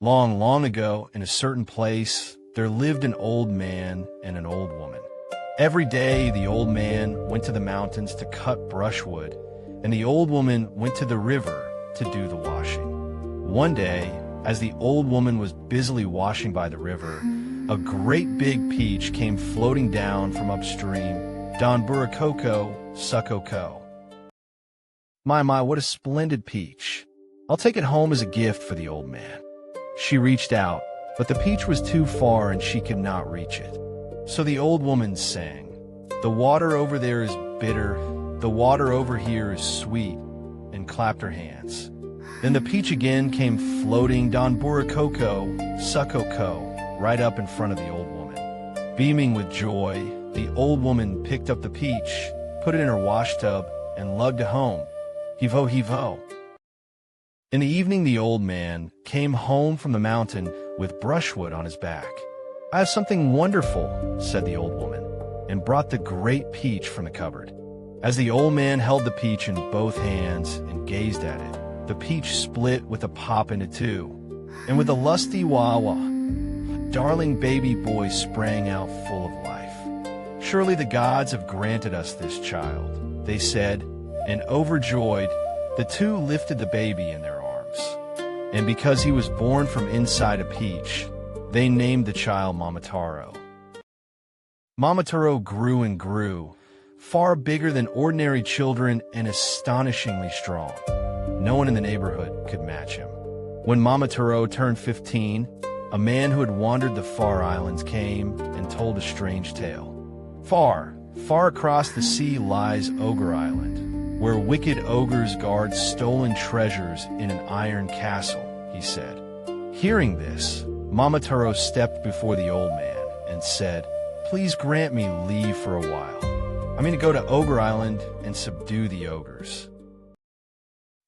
Long, long ago, in a certain place, there lived an old man and an old woman. Every day, the old man went to the mountains to cut brushwood, and the old woman went to the river to do the washing. One day, as the old woman was busily washing by the river, a great big peach came floating down from upstream. Don Buracoko, Suckoko. My, what a splendid peach. I'll take it home as a gift for the old man. She reached out, but the peach was too far and she could not reach it. So the old woman sang, "The water over there is bitter, the water over here is sweet," and clapped her hands. Then the peach again came floating Don Buracoko, Suckoko, right up in front of the old woman. Beaming with joy, the old woman picked up the peach, put it in her wash tub, and lugged it home. Heave-ho, heave-ho. In the evening, the old man came home from the mountain with brushwood on his back. "I have something wonderful," said the old woman, and brought the great peach from the cupboard. As the old man held the peach in both hands and gazed at it, the peach split with a pop into two, and with a lusty wah-wah, a darling baby boy sprang out full of life. "Surely the gods have granted us this child," they said, and overjoyed, the two lifted the baby in their arms. And because he was born from inside a peach, they named the child Momotaro. Momotaro grew and grew, far bigger than ordinary children and astonishingly strong. No one in the neighborhood could match him. When Momotaro turned 15, a man who had wandered the far islands came and told a strange tale. Far, far across the sea lies Ogre Island, where wicked ogres guard stolen treasures in an iron castle, he said. Hearing this, Momotaro stepped before the old man and said, "Please grant me leave for a while. I'm going to go to Ogre Island and subdue the ogres."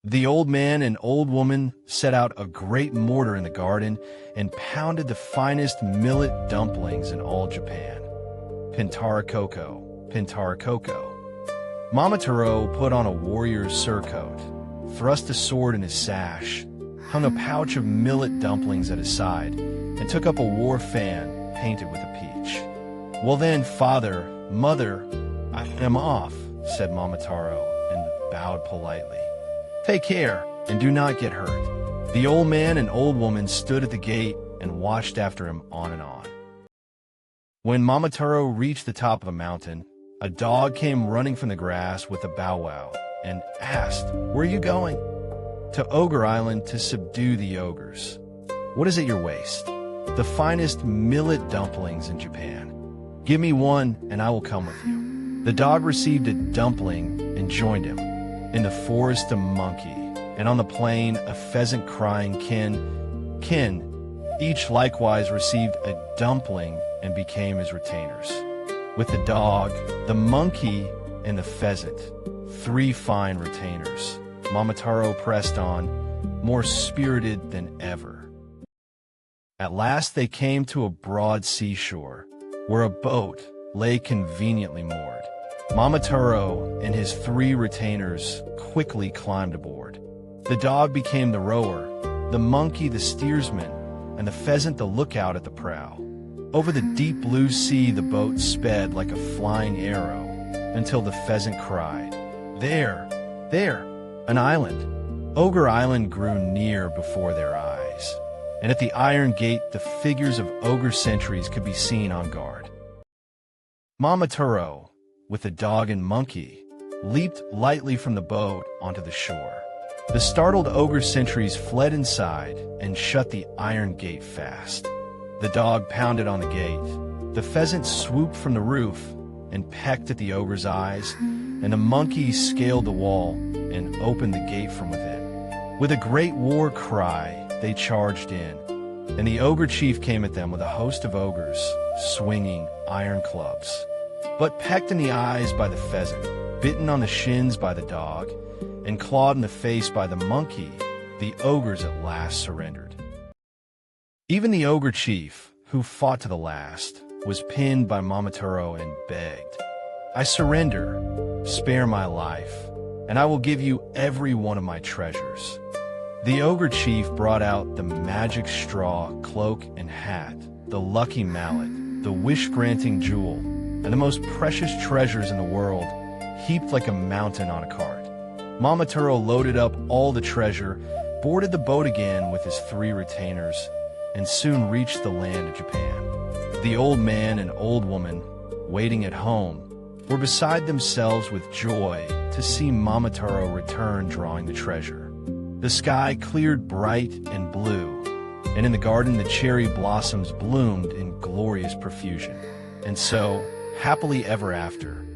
The old man and old woman set out a great mortar in the garden and pounded the finest millet dumplings in all Japan. Pintarakoko, Pintarakoko. Momotaro put on a warrior's surcoat, thrust a sword in his sash, hung a pouch of millet dumplings at his side, and took up a war fan painted with a peach. "Well then, father, mother, I am off," said Momotaro, and bowed politely. "Take care, and do not get hurt." The old man and old woman stood at the gate and watched after him on and on. When Momotaro reached the top of a mountain, a dog came running from the grass with a bow-wow and asked, "Where are you going?" "To Ogre Island to subdue the ogres." "What is at your waist?" "The finest millet dumplings in Japan." "Give me one, and I will come with you." The dog received a dumpling and joined him. In the forest a monkey, and on the plain a pheasant crying kin, kin. Each likewise received a dumpling and became his retainers. With the dog, the monkey, and the pheasant, 3 fine retainers, Momotaro pressed on, more spirited than ever. At last they came to a broad seashore, where a boat lay conveniently moored. Momotaro and his 3 retainers quickly climbed aboard. The dog became the rower, the monkey the steersman, and the pheasant the lookout at the prow. Over the deep blue sea the boat sped like a flying arrow, until the pheasant cried, "There, there, an island." Ogre Island grew near before their eyes, and at the iron gate the figures of ogre sentries could be seen on guard. Momotaro, with the dog and monkey, leaped lightly from the boat onto the shore. The startled ogre sentries fled inside and shut the iron gate fast. The dog pounded on the gate. The pheasant swooped from the roof and pecked at the ogre's eyes, and the monkey scaled the wall and opened the gate from within. With a great war cry, they charged in, and the ogre chief came at them with a host of ogres, swinging iron clubs. But pecked in the eyes by the pheasant, bitten on the shins by the dog, and clawed in the face by the monkey, the ogres at last surrendered. Even the ogre chief, who fought to the last, was pinned by Momotaro and begged, "I surrender, spare my life, and I will give you every one of my treasures." The ogre chief brought out the magic straw, cloak, and hat, the lucky mallet, the wish-granting jewel, and the most precious treasures in the world, heaped like a mountain on a cart. Momotaro loaded up all the treasure, boarded the boat again with his 3 retainers, and soon reached the land of Japan. The old man and old woman, waiting at home, were beside themselves with joy to see Momotaro return drawing the treasure. The sky cleared bright and blue, and in the garden the cherry blossoms bloomed in glorious profusion. And so, happily ever after,